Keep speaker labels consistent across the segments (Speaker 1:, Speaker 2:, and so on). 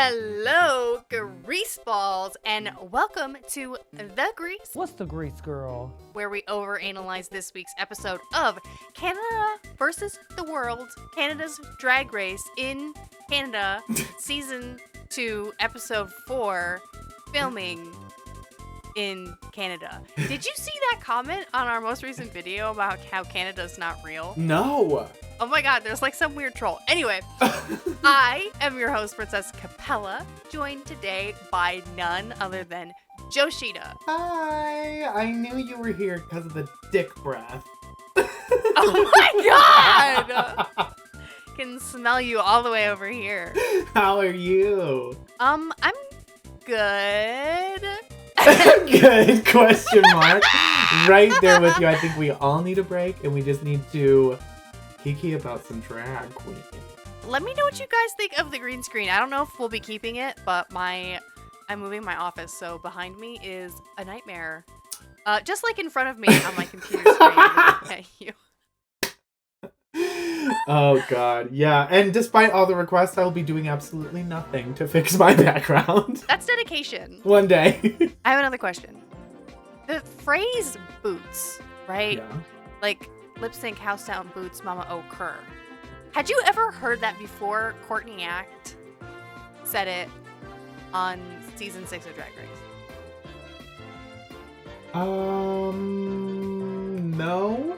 Speaker 1: Hello, Greaseballs, and welcome to The Grease.
Speaker 2: What's the Grease Girl?
Speaker 1: Where we overanalyze this week's episode of Canada versus the World, Canada's Drag Race in Canada, Season 2, Episode 4, filming in Canada. Did you see that comment on our most recent video about how Canada's not real?
Speaker 3: No.
Speaker 1: Oh my god, there's like some weird troll. Anyway, I am your host, Princess Capella, joined today by none other than Joshita.
Speaker 3: Hi. I knew you were here because of the dick breath.
Speaker 1: Oh my god! Can smell you all the way over here.
Speaker 3: How are you?
Speaker 1: I'm good.
Speaker 3: Good question mark. Right there with you. I think we all need a break and we just need to kiki about some drag queen.
Speaker 1: Let me know what you guys think of the green screen. I don't know if we'll be keeping it, but I'm moving my office, so behind me is a nightmare. Just like in front of me on my computer screen. Looking at you.
Speaker 3: Oh god, yeah. And despite all the requests, I will be doing absolutely nothing to fix my background.
Speaker 1: That's dedication.
Speaker 3: One day.
Speaker 1: I have another question. The phrase boots, right?
Speaker 3: Yeah.
Speaker 1: Like lip sync house down boots, mama oh cur. Had you ever heard that before Courtney Act said it on season 6 of Drag Race?
Speaker 3: No.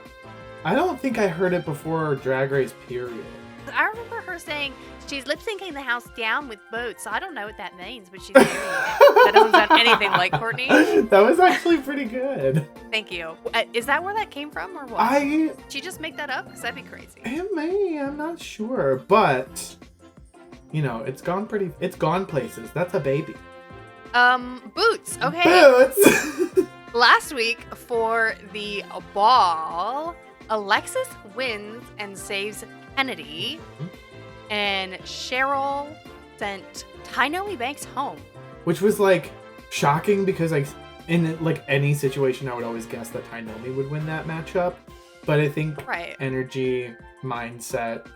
Speaker 3: I don't think I heard it before Drag Race, period.
Speaker 1: I remember her saying she's lip syncing the house down with boots. I don't know what that means, but she's doing it. That doesn't sound anything like Courtney.
Speaker 3: That was actually pretty good.
Speaker 1: Thank you. Is that where that came from or what? Did she just make that up? Because that'd be crazy.
Speaker 3: It may, I'm not sure. But, you know, it's gone places. That's a baby.
Speaker 1: Boots. Okay.
Speaker 3: Boots!
Speaker 1: Last week for the ball, Alexis wins and saves Kennedy, and Cheryl sent Tynoe Banks home.
Speaker 3: Which was, like, shocking because, like, in, like, any situation, I would always guess that Tynoe would win that matchup. But I think energy, mindset,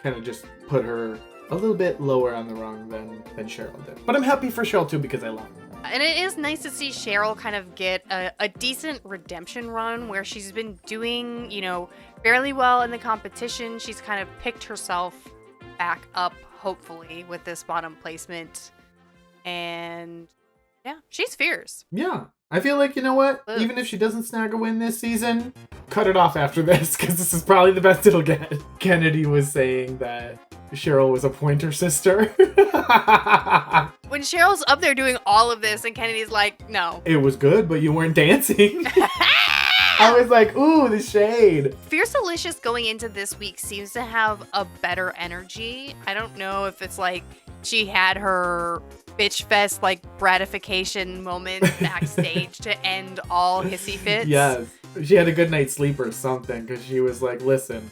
Speaker 3: kind of just put her a little bit lower on the rung than Cheryl did. But I'm happy for Cheryl, too, because I love her.
Speaker 1: And it is nice to see Cheryl kind of get a decent redemption run where she's been doing, you know, fairly well in the competition. She's kind of picked herself back up, hopefully, with this bottom placement. And yeah, she's fierce.
Speaker 3: Yeah. I feel like, you know what?
Speaker 1: Ugh.
Speaker 3: Even if she doesn't snag a win this season, cut it off after this, because this is probably the best it'll get. Kennedy was saying that Cheryl was a pointer sister.
Speaker 1: When Cheryl's up there doing all of this and Kennedy's like, no.
Speaker 3: It was good, but you weren't dancing. I was like, ooh, the shade.
Speaker 1: Fierce Delicious going into this week seems to have a better energy. I don't know if it's like she had her bitch fest like gratification moment backstage to end all hissy fits.
Speaker 3: Yes. She had a good night's sleep or something because she was like, listen,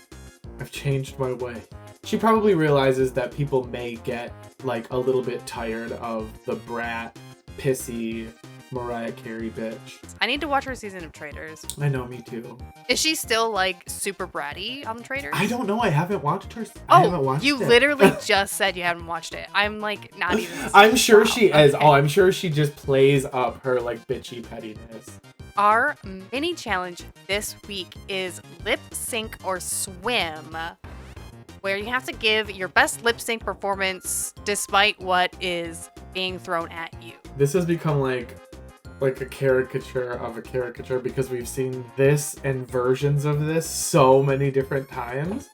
Speaker 3: I've changed my way. She probably realizes that people may get like a little bit tired of the brat, pissy Mariah Carey bitch.
Speaker 1: I need to watch her season of Traitors.
Speaker 3: I know, me too.
Speaker 1: Is she still like super bratty on Traitors?
Speaker 3: I don't know. I haven't watched her. I haven't watched
Speaker 1: you
Speaker 3: it.
Speaker 1: literally just said you haven't watched it. I'm like not even.
Speaker 3: I'm sure she is.
Speaker 1: Okay.
Speaker 3: Oh, I'm sure she just plays up her like bitchy pettiness.
Speaker 1: Our mini challenge this week is lip sync or swim, where you have to give your best lip sync performance despite what is being thrown at you.
Speaker 3: This has become like a caricature of a caricature because we've seen this and versions of this so many different times.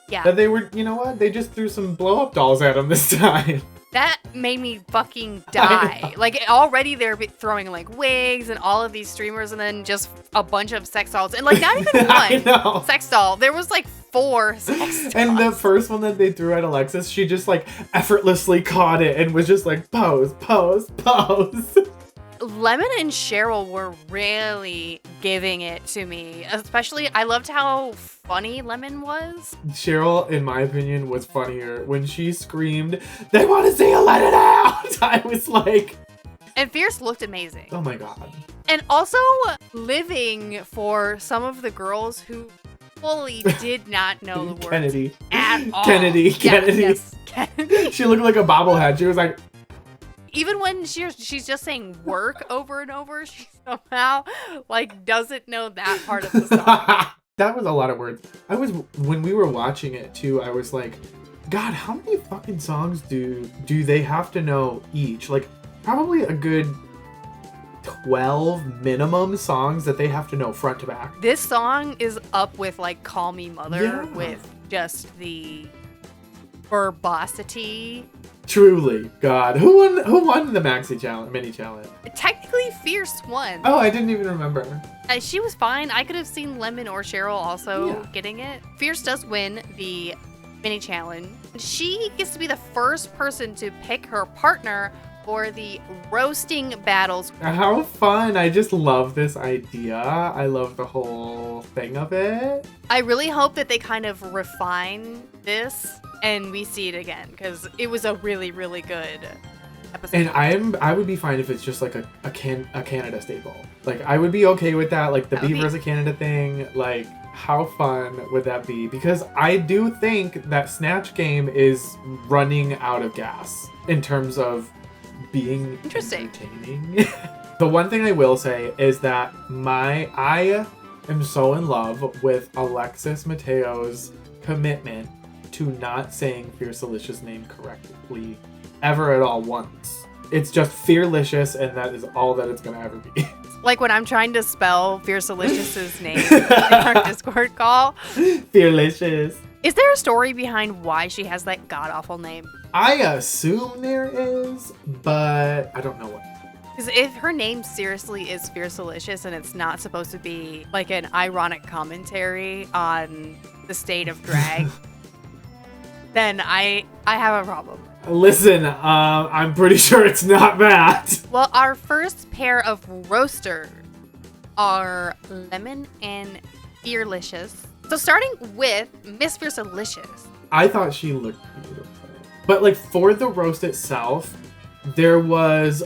Speaker 1: Yeah.
Speaker 3: That they were, you know what? They just threw some blow-up dolls at him this time.
Speaker 1: That made me fucking die. Like, already they're throwing, like, wigs and all of these streamers and then just a bunch of sex dolls. And, like, not even one sex doll. There was, like, 4 sex dolls.
Speaker 3: And the first one that they threw at Alexis, she just, like, effortlessly caught it and was just like, pose, pose, pose.
Speaker 1: Lemon and Cheryl were really giving it to me. Especially, I loved how funny Lemon was.
Speaker 3: Cheryl, in my opinion, was funnier. When she screamed, they want to see you let it out! I was like...
Speaker 1: And Fierce looked amazing.
Speaker 3: Oh my god.
Speaker 1: And also living for some of the girls who fully did not know the words
Speaker 3: Kennedy.
Speaker 1: at all.
Speaker 3: Kennedy.
Speaker 1: Yes, Kennedy.
Speaker 3: She looked like a bobblehead. She was like...
Speaker 1: Even when she's just saying work over and over, she somehow, like, doesn't know that part of the song.
Speaker 3: That was a lot of words. When we were watching it, too, I was like, God, how many fucking songs do they have to know each? Like, probably a good 12 minimum songs that they have to know front to back.
Speaker 1: This song is up with, like, Call Me Mother with just the verbosity.
Speaker 3: Truly, God. Who won the Maxi Challenge, mini challenge?
Speaker 1: Technically, Fierce won.
Speaker 3: Oh, I didn't even remember.
Speaker 1: She was fine. I could have seen Lemon or Cheryl also getting it. Fierce does win the mini challenge. She gets to be the first person to pick her partner for the roasting battles.
Speaker 3: How fun. I just love this idea. I love the whole thing of it.
Speaker 1: I really hope that they kind of refine this and we see it again, because it was a really, really good episode.
Speaker 3: And I would be fine if it's just like a Canada staple. Like, I would be okay with that. Like the Beaver versus Canada thing. Like, how fun would that be? Because I do think that Snatch Game is running out of gas in terms of being entertaining. The one thing I will say is that I am so in love with Alexis Mateo's commitment to not saying Fiercelicious' name correctly ever at all once. It's just Fearlicious, and that is all that it's gonna ever be.
Speaker 1: Like when I'm trying to spell Fiercelicious's name in our Discord call.
Speaker 3: Fearlicious.
Speaker 1: Is there a story behind why she has that god-awful name?
Speaker 3: I assume there is, but I don't know what.
Speaker 1: Because if her name seriously is Fiercelicious and it's not supposed to be like an ironic commentary on the state of drag, then I have a problem.
Speaker 3: Listen, I'm pretty sure it's not that.
Speaker 1: Well, our first pair of roasters are Lemon and Fearlicious. So starting with Miss Fiercelicious.
Speaker 3: I thought she looked beautiful. But like for the roast itself, there was,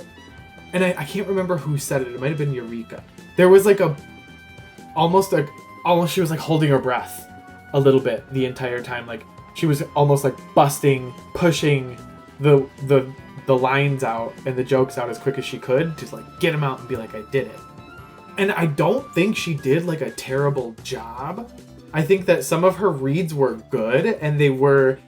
Speaker 3: and I can't remember who said it. It might have been Eureka. There was like almost she was like holding her breath a little bit the entire time. Like she was almost like pushing the lines out and the jokes out as quick as she could to like get them out and be like, I did it. And I don't think she did like a terrible job. I think that some of her reads were good, and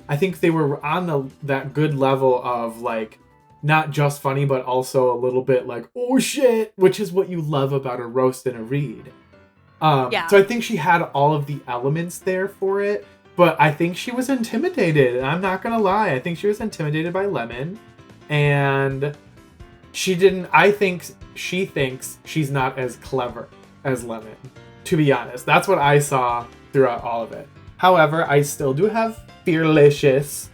Speaker 3: I think they were on that good level of like not just funny, but also a little bit like, oh shit, which is what you love about a roast and a read. So I think she had all of the elements there for it, but I think she was intimidated, and I'm not gonna lie. I think she was intimidated by Lemon, and she thinks she's not as clever as Lemon, to be honest. That's what I saw throughout all of it. However, I still do have Fearlicious,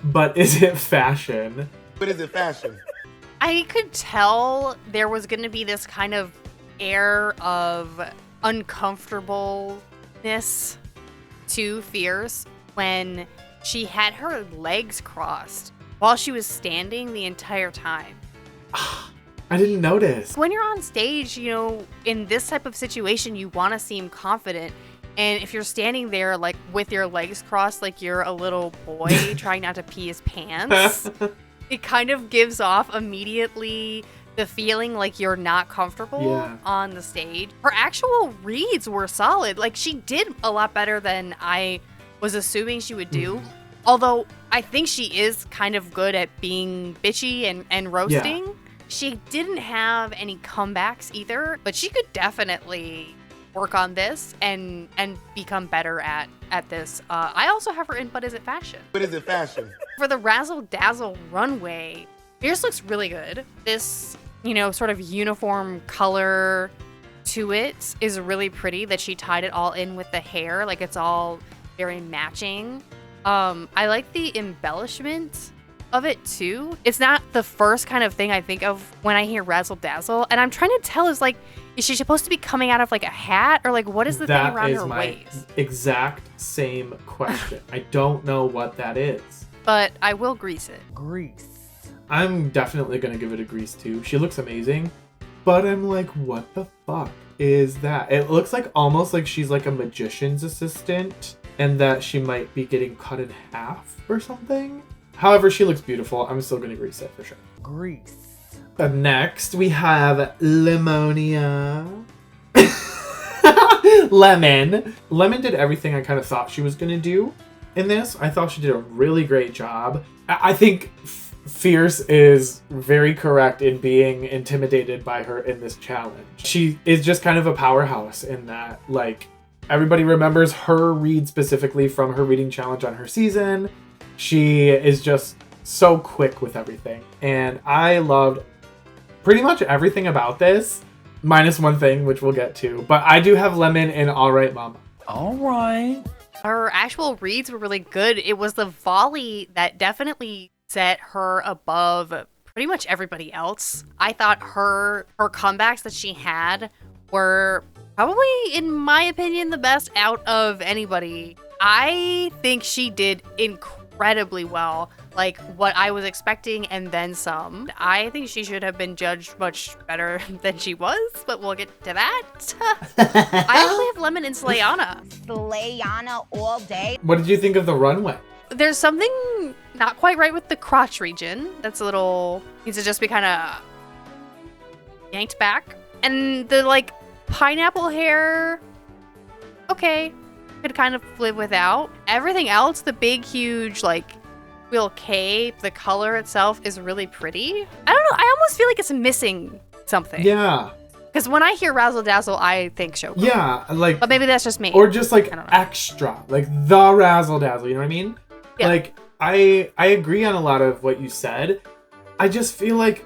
Speaker 3: but is it fashion?
Speaker 2: But is it fashion?
Speaker 1: I could tell there was going to be this kind of air of uncomfortableness to Fierce when she had her legs crossed while she was standing the entire time.
Speaker 3: I didn't notice.
Speaker 1: When you're on stage, you know, in this type of situation, you want to seem confident. And if you're standing there, like, with your legs crossed, like you're a little boy trying not to pee his pants, it kind of gives off immediately the feeling like you're not comfortable on the stage. Her actual reads were solid. Like, she did a lot better than I was assuming she would do. Although, I think she is kind of good at being bitchy and roasting. Yeah. She didn't have any comebacks either, but she could definitely work on this and become better at this. I also have her in But Is It Fashion?
Speaker 2: But is it fashion?
Speaker 1: For the Razzle Dazzle runway, Fierce looks really good. This, you know, sort of uniform color to it is really pretty that she tied it all in with the hair. Like, it's all very matching. I like the embellishment of it too. It's not the first kind of thing I think of when I hear Razzle Dazzle, and I'm trying to tell is like, is she supposed to be coming out of like a hat, or like what is the thing around her waist? That is my
Speaker 3: exact same question. I don't know what that is,
Speaker 1: but I will grease it.
Speaker 3: Grease. I'm definitely gonna give it a grease too. She looks amazing, but I'm like, what the fuck? is that? It looks like almost like she's like a magician's assistant and that she might be getting cut in half or something. However, she looks beautiful. I'm still going to grease it for sure.
Speaker 4: Grease.
Speaker 3: Next, we have Lemonia. Lemon. Lemon did everything I kind of thought she was going to do in this. I thought she did a really great job. I think Fierce is very correct in being intimidated by her in this challenge. She is just kind of a powerhouse in that, like, everybody remembers her read specifically from her reading challenge on her season. She is just so quick with everything. And I loved pretty much everything about this, minus one thing, which we'll get to. But I do have Lemon in All Right Mama.
Speaker 4: All right.
Speaker 1: Her actual reads were really good. It was the volley that definitely set her above pretty much everybody else. I thought her comebacks that she had were probably, in my opinion, the best out of anybody. I think she did incredibly well, like what I was expecting and then some. I think she should have been judged much better than she was, but we'll get to that. I actually have Lemon and Slayana.
Speaker 5: Slayana all day.
Speaker 3: What did you think of the runway?
Speaker 1: There's something not quite right with the crotch region. That's a little, needs to just be kind of yanked back. And the like pineapple hair, okay, could kind of live without. Everything else, the big, huge, like, real cape, the color itself is really pretty. I don't know, I almost feel like it's missing something.
Speaker 3: Yeah.
Speaker 1: Because when I hear Razzle Dazzle, I think Showgirl.
Speaker 3: Yeah, like.
Speaker 1: But maybe that's just me.
Speaker 3: Or just like extra, like the Razzle Dazzle, you know what I mean?
Speaker 1: Yeah.
Speaker 3: Like, I agree on a lot of what you said. I just feel like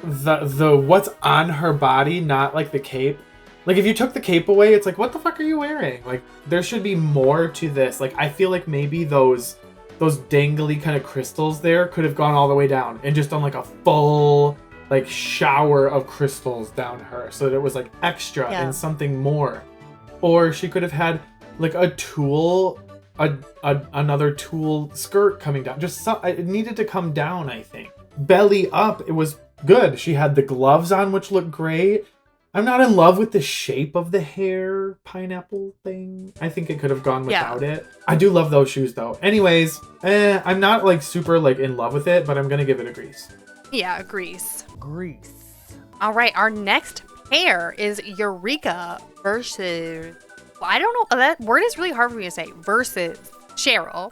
Speaker 3: the what's on her body, not like the cape. Like, if you took the cape away, it's like, what the fuck are you wearing? Like, there should be more to this. Like, I feel like maybe those dangly kind of crystals there could have gone all the way down and just done like a full like shower of crystals down her so that it was like extra and something more. Or she could have had like a tulle, another tulle skirt coming down. Just it needed to come down, I think. Belly up, it was good. She had the gloves on, which looked great. I'm not in love with the shape of the hair pineapple thing. I think it could have gone without it. I do love those shoes though. Anyways, I'm not like super like in love with it, but I'm gonna give it a grease.
Speaker 1: Yeah, grease.
Speaker 4: Grease.
Speaker 1: All right, our next pair is Eureka versus, well, I don't know, that word is really hard for me to say, versus Cheryl.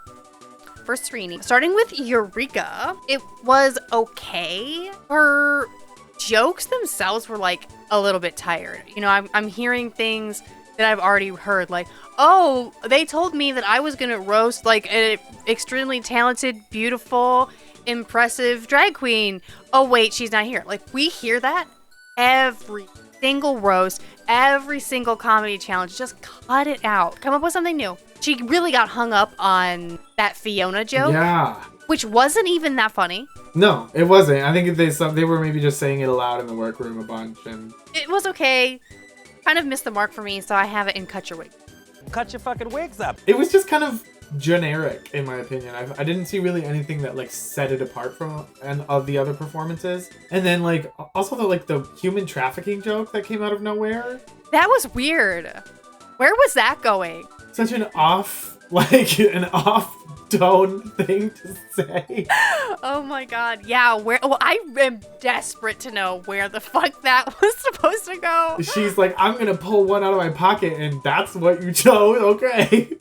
Speaker 1: First Srini. Starting with Eureka, it was okay. Her jokes themselves were like a little bit tired. You know, I'm hearing things that I've already heard, like, oh, they told me that I was gonna roast like an extremely talented, beautiful, impressive drag queen. Oh wait, she's not here. Like, we hear that every single roast, every single comedy challenge. Just cut it out. Come up with something new. She really got hung up on that Fiona joke.
Speaker 3: Yeah.
Speaker 1: Which wasn't even that funny.
Speaker 3: No, it wasn't. I think they were maybe just saying it aloud in the workroom a bunch, and
Speaker 1: it was okay. Kind of missed the mark for me, so I have it in Cut Your Wig.
Speaker 4: Cut your fucking wigs up.
Speaker 3: It was just kind of generic, in my opinion. I didn't see really anything that like set it apart from of the other performances. And then like also the human trafficking joke that came out of nowhere.
Speaker 1: That was weird. Where was that going?
Speaker 3: Such an off tone thing to say.
Speaker 1: Oh my god. Yeah, well, I am desperate to know where the fuck that was supposed to go.
Speaker 3: She's like, I'm gonna pull one out of my pocket, and that's what you chose. Okay.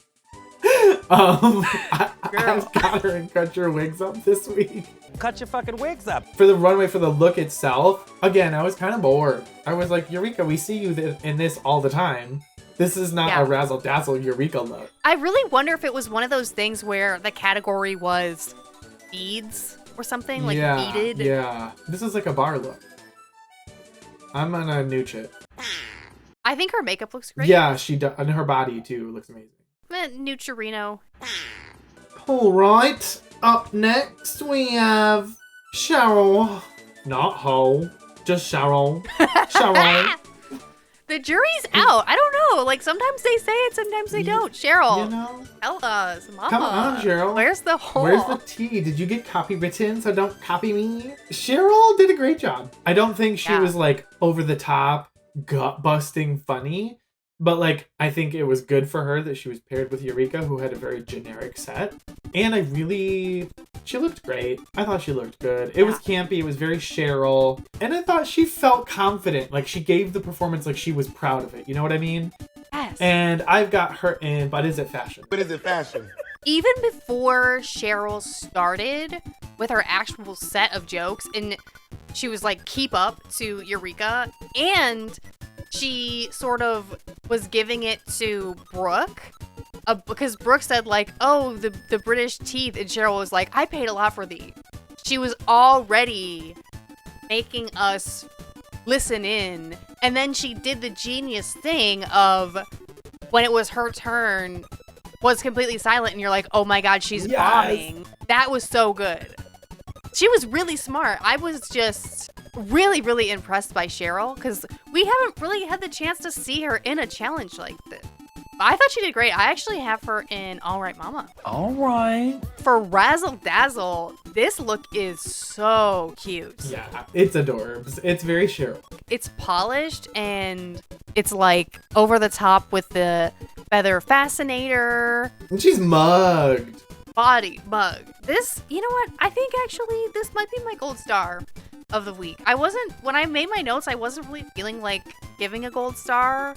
Speaker 3: I've got her in Cut Your Wigs Up this week.
Speaker 4: Cut your fucking wigs up.
Speaker 3: For the runway, for the look itself, again, I was kind of bored. I was like, Eureka, we see you in this all the time. This is not a razzle dazzle Eureka look.
Speaker 1: I really wonder if it was one of those things where the category was beads or something, like beaded.
Speaker 3: Yeah, this is like a bar look. I'm gonna nooch it.
Speaker 1: I think her makeup looks great.
Speaker 3: Yeah, she does, and her body too looks amazing.
Speaker 1: Nucherino.
Speaker 3: All right, up next we have Cheryl. Not Ho, just Cheryl. Cheryl.
Speaker 1: The jury's out. I don't know. Like, sometimes they say it, sometimes they don't. Cheryl.
Speaker 3: You know?
Speaker 1: Tell us, mama.
Speaker 3: Come on, Cheryl.
Speaker 1: Where's the hole?
Speaker 3: Where's the tea? Did you get copywritten, so don't copy me? Cheryl did a great job. I don't think she was, like, over the top. gut-busting funny. But, like, I think it was good for her that she was paired with Eureka, who had a very generic set. And she looked great. I thought she looked good. It was campy. It was very Cheryl. And I thought she felt confident. Like, she gave the performance like she was proud of it. You know what I mean?
Speaker 1: Yes.
Speaker 3: And I've got her in, but is it fashion?
Speaker 2: But is it fashion?
Speaker 1: Even before Cheryl started with her actual set of jokes, and she was like, keep up to Eureka, and she sort of was giving it to Brooke, because Brooke said like, oh, the British teeth, and Cheryl was like, I paid a lot for thee. She was already making us listen in, and then she did the genius thing of when it was her turn, was completely silent, and you're like, oh my god, she's bombing. That was so good. She was really smart. I was just really, really impressed by Cheryl, because we haven't really had the chance to see her in a challenge like this. I thought she did great. I actually have her in All Right Mama.
Speaker 4: All right.
Speaker 1: For Razzle Dazzle, this look is so cute.
Speaker 3: Yeah, it's adorbs. It's very Cheryl.
Speaker 1: It's polished, and it's like over the top with the feather fascinator.
Speaker 3: And she's mugged.
Speaker 1: Body mug. This, you know what? I think actually this might be my gold star of the week. When I made my notes, I wasn't really feeling like giving a gold star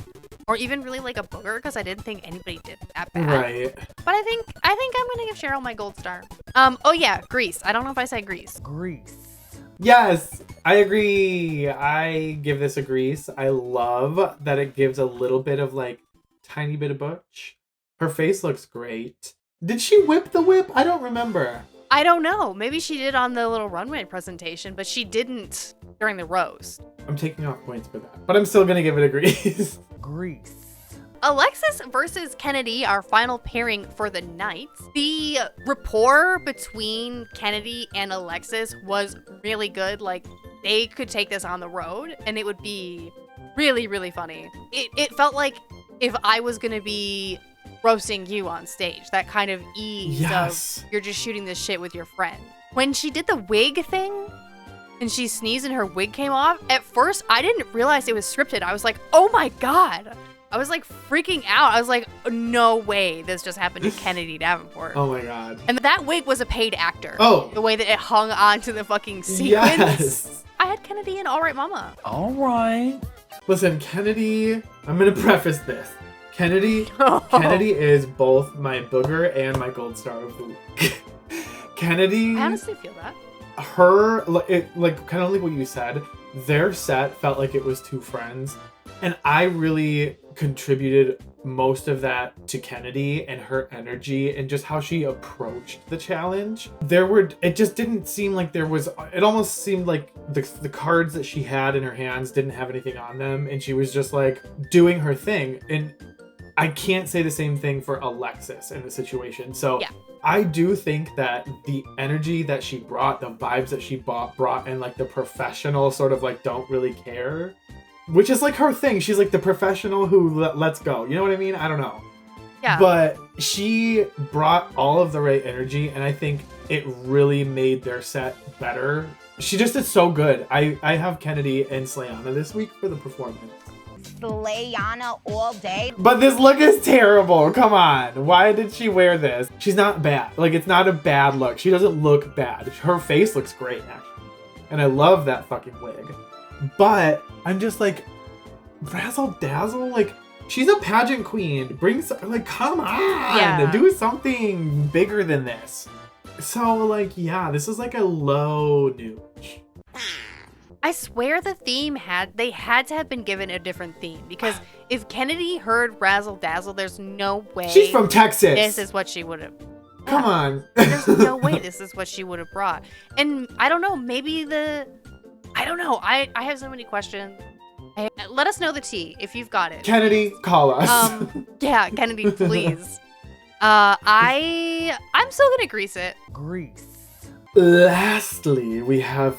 Speaker 1: or even really like a booger, because I didn't think anybody did that bad.
Speaker 3: Right.
Speaker 1: But I think I'm gonna give Cheryl my gold star. Oh yeah, Grease. I don't know if I said Grease.
Speaker 4: Grease.
Speaker 3: Yes, I agree. I give this a Grease. I love that it gives a little bit of like tiny bit of butch. Her face looks great. Did she whip the whip? I don't remember.
Speaker 1: I don't know. Maybe she did on the little runway presentation, but she didn't during the roast.
Speaker 3: I'm taking off points for that, but I'm still gonna give it a Grease.
Speaker 4: Grease.
Speaker 1: Alexis versus Kennedy, our final pairing for the night. The rapport between Kennedy and Alexis was really good. Like, they could take this on the road and it would be really, really funny. It felt like if I was gonna be roasting you on stage, that kind of ease of you're just shooting this shit with your friend. When she did the wig thing and she sneezed and her wig came off, at first I didn't realize it was scripted. I was like, oh my god. I was like freaking out. I was like, no way this just happened to Kennedy Davenport.
Speaker 3: Oh my god.
Speaker 1: And that wig was a paid actor.
Speaker 3: Oh.
Speaker 1: The way that it hung onto the fucking sequence.
Speaker 3: Yes.
Speaker 1: I had Kennedy in All Right Mama.
Speaker 4: All right.
Speaker 3: Listen, Kennedy, I'm gonna preface this. Kennedy is both my booger and my gold star of the week. Kennedy.
Speaker 1: I honestly feel that.
Speaker 3: Her, like kind of like what you said, their set felt like it was two friends. And I really contributed most of that to Kennedy and her energy and just how she approached the challenge. It just didn't seem like it almost seemed like the cards that she had in her hands didn't have anything on them. And she was just like doing her thing. And I can't say the same thing for Alexis in the situation. So yeah. I do think that the energy that she brought, the vibes that she brought, and like the professional sort of like don't really care, which is like her thing. She's like the professional who lets go. You know what I mean? I don't know. Yeah. But she brought all of the right energy, and I think it really made their set better. She just did so good. I have Kennedy and Slayana this week for the performance.
Speaker 5: Slayana all day.
Speaker 3: But this look is terrible. Come on. Why did she wear this? She's not bad. Like, it's not a bad look. She doesn't look bad. Her face looks great, actually. And I love that fucking wig. But I'm just like, Razzle Dazzle? Like, she's a pageant queen. Come on. Yeah. Do something bigger than this. So, like, yeah, this is like a low nooch.
Speaker 1: I swear the theme they had to have been given a different theme, because if Kennedy heard Razzle Dazzle, there's no way.
Speaker 3: She's from Texas.
Speaker 1: This is what she would have.
Speaker 3: Come on.
Speaker 1: There's no way this is what she would have brought. And I don't know, I don't know. I have so many questions. Let us know the tea if you've got it.
Speaker 3: Kennedy, call us.
Speaker 1: Yeah, Kennedy, please. I'm still gonna grease it.
Speaker 4: Grease.
Speaker 3: Lastly, we have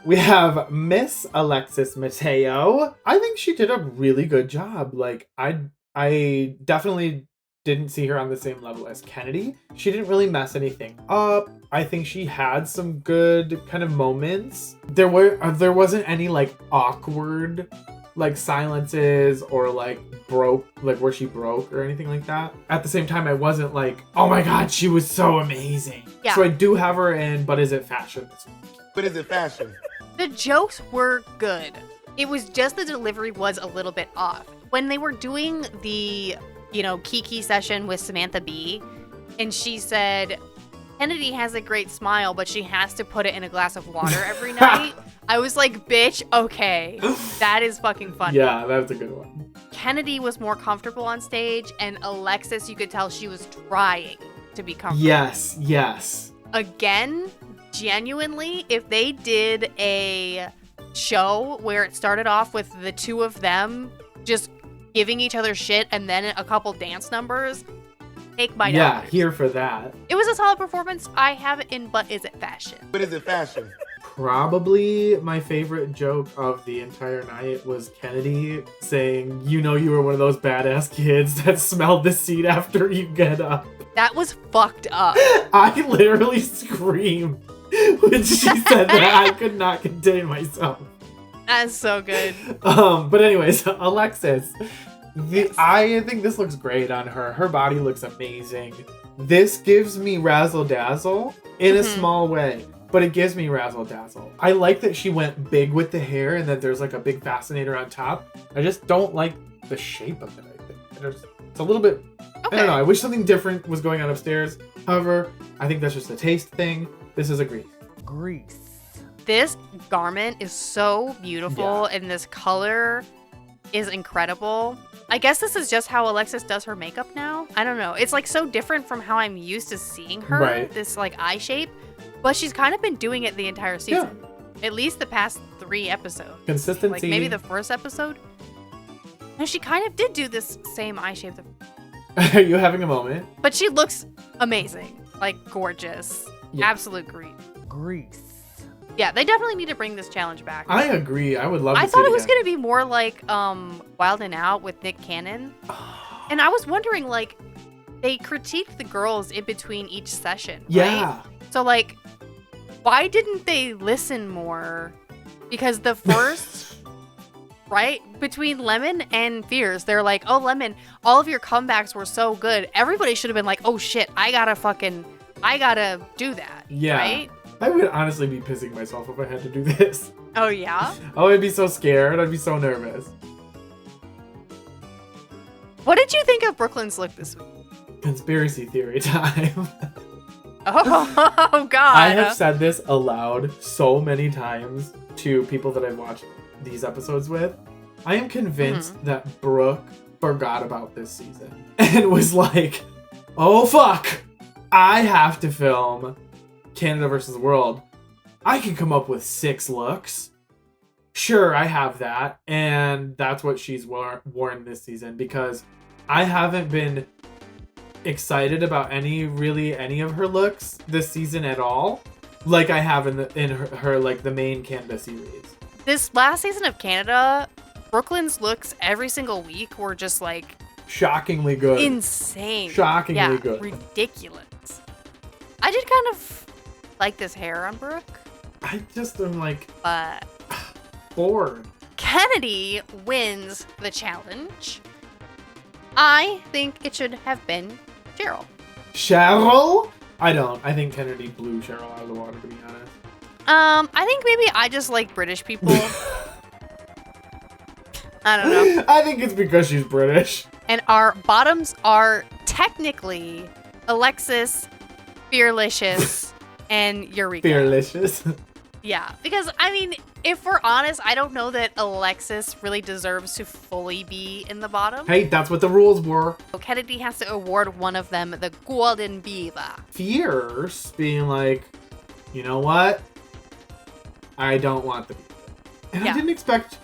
Speaker 3: we have Miss Alexis Mateo. I think she did a really good job. Like, I definitely didn't see her on the same level as Kennedy. She didn't really mess anything up. I think she had some good kind of moments. There wasn't any like awkward like silences or like where she broke or anything like that. At the same time, I wasn't like, oh my god, she was so amazing.
Speaker 1: Yeah.
Speaker 3: So I do have her in, but is it fashion this week?
Speaker 2: But is it fashion?
Speaker 1: The jokes were good. It was just the delivery was a little bit off. When they were doing the, Kiki session with Samantha Bee, and she said, Kennedy has a great smile, but she has to put it in a glass of water every night. I was like, bitch, okay. That is fucking funny.
Speaker 3: Yeah, that's a good one.
Speaker 1: Kennedy was more comfortable on stage, and Alexis, you could tell she was trying to be comfortable.
Speaker 3: Yes.
Speaker 1: Again, genuinely, if they did a show where it started off with the two of them just giving each other shit and then a couple dance numbers, take my
Speaker 3: Yeah,
Speaker 1: dollars.
Speaker 3: here for that.
Speaker 1: It was a solid performance. I have it in, but is it fashion?
Speaker 2: But is it fashion?
Speaker 3: Probably my favorite joke of the entire night was Kennedy saying, you were one of those badass kids that smelled the seat after you get up.
Speaker 1: That was fucked up.
Speaker 3: I literally screamed when she said that. I could not contain myself.
Speaker 1: That's so good.
Speaker 3: But anyways, Alexis.
Speaker 1: Yes.
Speaker 3: I think this looks great on her. Her body looks amazing. This gives me razzle dazzle in a small way, but it gives me razzle dazzle. I like that she went big with the hair and that there's like a big fascinator on top. I just don't like the shape of it, I think. It's a little bit,
Speaker 1: Okay.
Speaker 3: I don't know. I wish something different was going on upstairs. However, I think that's just a taste thing. This is a grease.
Speaker 4: Grease.
Speaker 1: This garment is so beautiful and this color is incredible. I guess this is just how Alexis does her makeup now. I don't know. It's like so different from how I'm used to seeing her,
Speaker 3: Right.
Speaker 1: this like eye shape, but she's kind of been doing it the entire season. At least the past 3 episodes.
Speaker 3: Consistency.
Speaker 1: Like maybe the first episode. No, she kind of did do this same eye shape.
Speaker 3: Are you having a moment?
Speaker 1: But she looks amazing. Like gorgeous.
Speaker 3: Yeah.
Speaker 1: Absolute
Speaker 4: Grease.
Speaker 1: Yeah, they definitely need to bring this challenge back.
Speaker 3: I agree. I would love to
Speaker 1: I
Speaker 3: see
Speaker 1: thought it was
Speaker 3: again.
Speaker 1: going to be more like Wild and Out with Nick Cannon. And I was wondering, like, they critiqued the girls in between each session, right?
Speaker 3: Yeah.
Speaker 1: So, like, why didn't they listen more? Because the first, right, between Lemon and Fierce, they're like, oh, Lemon, all of your comebacks were so good. Everybody should have been like, oh, shit, I gotta do that,
Speaker 3: Yeah.
Speaker 1: right?
Speaker 3: I would honestly be pissing myself if I had to do this.
Speaker 1: Oh, yeah?
Speaker 3: Oh, I'd be so scared. I'd be so nervous.
Speaker 1: What did you think of Brooklyn's look this week?
Speaker 3: Conspiracy theory time.
Speaker 1: Oh, God.
Speaker 3: I have said this aloud so many times to people that I've watched these episodes with. I am convinced that Brooke forgot about this season and was like, oh, fuck. I have to film Canada versus the World. I can come up with 6 looks. Sure, I have that. And that's what she's worn this season because I haven't been excited about any of her looks this season at all, like I have in her like the main Canada series.
Speaker 1: This last season of Canada, Brooklyn's looks every single week were just like
Speaker 3: Shockingly good.
Speaker 1: insane.
Speaker 3: Shockingly good.
Speaker 1: Ridiculous. I did kind of like this hair on Brooke,
Speaker 3: I just am like
Speaker 1: but
Speaker 3: bored.
Speaker 1: Kennedy wins the challenge. I think it should have been Cheryl.
Speaker 3: Cheryl? I don't. I think Kennedy blew Cheryl out of the water, to be honest.
Speaker 1: I think maybe I just like British people. I don't know.
Speaker 3: I think it's because she's British.
Speaker 1: And our bottoms are technically Alexis, Fearlicious, and Eureka.
Speaker 3: Fearlicious.
Speaker 1: Yeah, because I mean, if we're honest, I don't know that Alexis really deserves to fully be in the bottom.
Speaker 3: Hey, that's what the rules were.
Speaker 1: So Kennedy has to award one of them the Golden Beaver.
Speaker 3: Fierce being like, you know what? I don't want the beaver. And
Speaker 1: Yeah.
Speaker 3: I didn't expect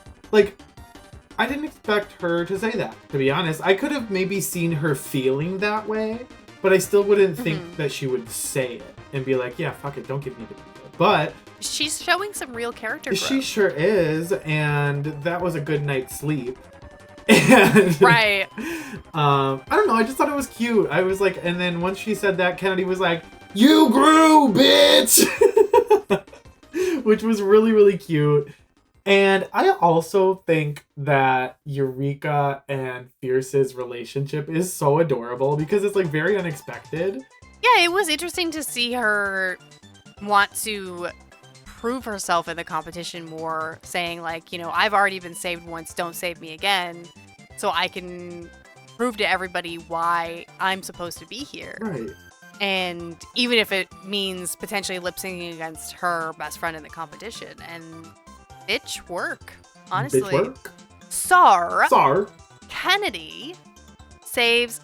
Speaker 3: her to say that, to be honest. I could have maybe seen her feeling that way, but I still wouldn't think that she would say it and be like, yeah, fuck it, don't give me the beaver. But
Speaker 1: She's showing some real character growth.
Speaker 3: she sure is, and that was a good night's sleep. And,
Speaker 1: Right.
Speaker 3: I don't know. I just thought it was cute. I was like, and then once she said that, Kennedy was like, "You grew, bitch," which was really, really cute. And I also think that Eureka and Fierce's relationship is so adorable because it's like very unexpected.
Speaker 1: Yeah, it was interesting to see her want to prove herself in the competition more, saying like, I've already been saved once, don't save me again, so I can prove to everybody why I'm supposed to be here.
Speaker 3: Right.
Speaker 1: And even if it means potentially lip syncing against her best friend in the competition. And bitch work, honestly.
Speaker 3: Bitch work.
Speaker 1: Sar. Kennedy saves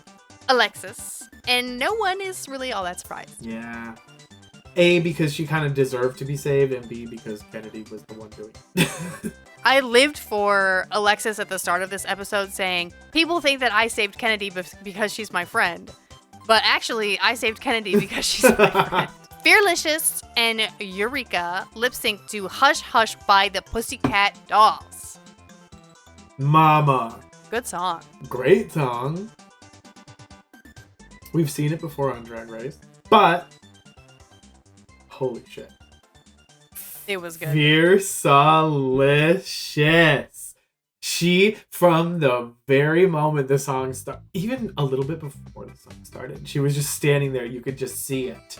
Speaker 1: Alexis, and no one is really all that surprised.
Speaker 3: Yeah. A, because she kind of deserved to be saved, and B, because Kennedy was the one doing it.
Speaker 1: I lived for Alexis at the start of this episode saying, people think that I saved Kennedy because she's my friend. But actually, I saved Kennedy because she's my friend. Fearlicious and Eureka lip sync to Hush Hush by the Pussycat Dolls.
Speaker 3: Mama.
Speaker 1: Good song.
Speaker 3: Great song. We've seen it before on Drag Race, but holy shit.
Speaker 1: It was good.
Speaker 3: Fiercelicious. She, from the very moment the song started, even a little bit before the song started, she was just standing there. You could just see it.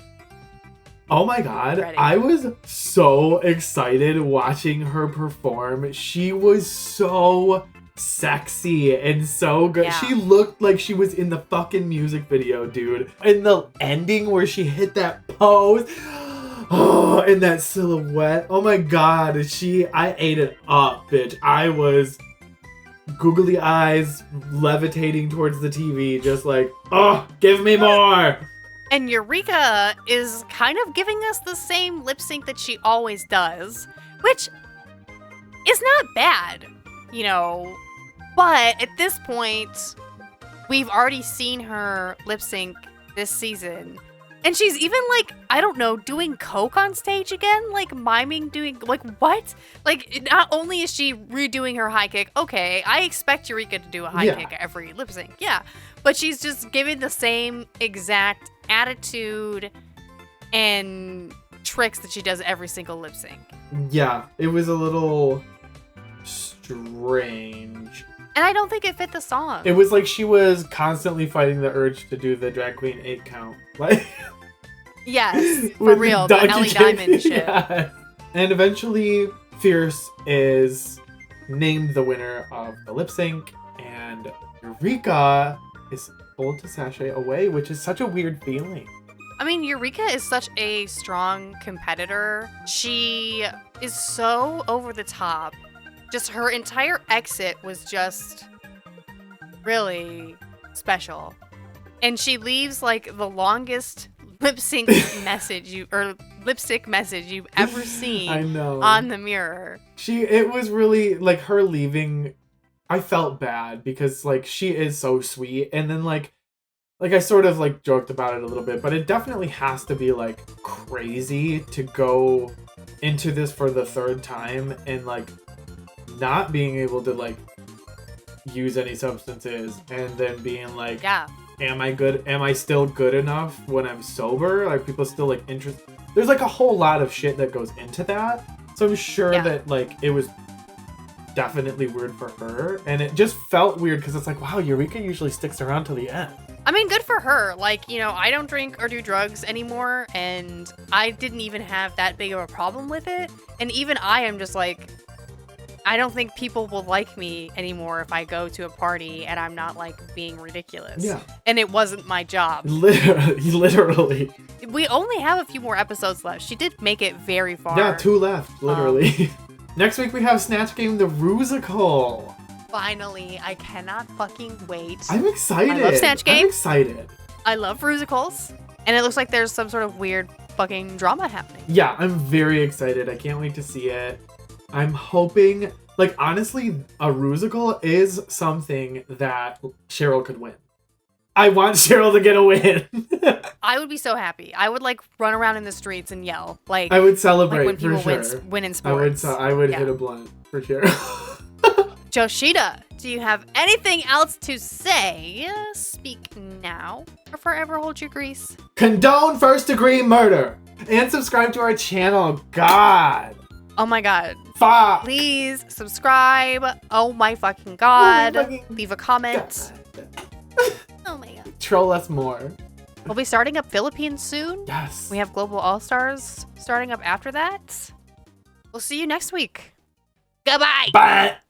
Speaker 3: Oh my God.
Speaker 1: Ready.
Speaker 3: I was so excited watching her perform. She was so sexy and so good.
Speaker 1: Yeah.
Speaker 3: She looked like she was in the fucking music video, dude. And the ending where she hit that pose. Oh, and that silhouette. Oh my God. I ate it up, bitch. I was googly eyes levitating towards the TV, just like, oh, give me more.
Speaker 1: And Eureka is kind of giving us the same lip sync that she always does, which is not bad, But at this point, we've already seen her lip sync this season. And she's even doing coke on stage again, miming what? Not only is she redoing her high kick, okay, I expect Eureka to do a high kick every lip sync, yeah. But she's just giving the same exact attitude and tricks that she does every single lip sync.
Speaker 3: Yeah, it was a little strange.
Speaker 1: And I don't think it fit the song.
Speaker 3: It was like she was constantly fighting the urge to do the drag queen 8 count.
Speaker 1: Yes, for
Speaker 3: with
Speaker 1: real, the Ellie Diamond shit.
Speaker 3: Yeah. And eventually, Fierce is named the winner of the lip sync, and Eureka is told to sashay away, which is such a weird feeling.
Speaker 1: I mean, Eureka is such a strong competitor. She is so over the top. Just her entire exit was just really special. And she leaves the longest lipstick message you've ever seen.
Speaker 3: I know.
Speaker 1: On the mirror.
Speaker 3: It was really her leaving. I felt bad because she is so sweet, and then I sort of joked about it a little bit, but it definitely has to be crazy to go into this for the third time and not being able to use any substances, and then being
Speaker 1: yeah.
Speaker 3: Am I good? Am I still good enough when I'm sober? Are people still interested? There's a whole lot of shit that goes into that. So I'm sure that it was definitely weird for her, and it just felt weird because it's wow, Eureka usually sticks around till the end.
Speaker 1: I mean, good for her. I don't drink or do drugs anymore, and I didn't even have that big of a problem with it. And even I am just I don't think people will like me anymore if I go to a party and I'm not being ridiculous.
Speaker 3: Yeah.
Speaker 1: And it wasn't my job.
Speaker 3: Literally.
Speaker 1: We only have a few more episodes left. She did make it very far.
Speaker 3: Yeah, 2 left, literally. Next week we have Snatch Game, the Rusical.
Speaker 1: Finally, I cannot fucking wait.
Speaker 3: I'm excited.
Speaker 1: I love Snatch Game.
Speaker 3: I'm excited.
Speaker 1: I love Rusicals. And it looks like there's some sort of weird fucking drama happening.
Speaker 3: Yeah, I'm very excited. I can't wait to see it. I'm hoping, honestly, a Rusical is something that Cheryl could win. I want Cheryl to get a win.
Speaker 1: I would be so happy. I would run around in the streets and yell.
Speaker 3: I would celebrate
Speaker 1: when people
Speaker 3: for sure.
Speaker 1: win in sports.
Speaker 3: I would hit a blunt for sure.
Speaker 1: Joshita, do you have anything else to say? Speak now or forever hold your grease.
Speaker 3: Condone first-degree murder and subscribe to our channel. God.
Speaker 1: Oh my god.
Speaker 3: Fuck.
Speaker 1: Please subscribe. Oh my fucking god. Leave a comment. Oh my god.
Speaker 3: Troll us more.
Speaker 1: We'll be starting up Philippines soon.
Speaker 3: Yes.
Speaker 1: We have Global All-Stars starting up after that. We'll see you next week. Goodbye.
Speaker 3: Bye.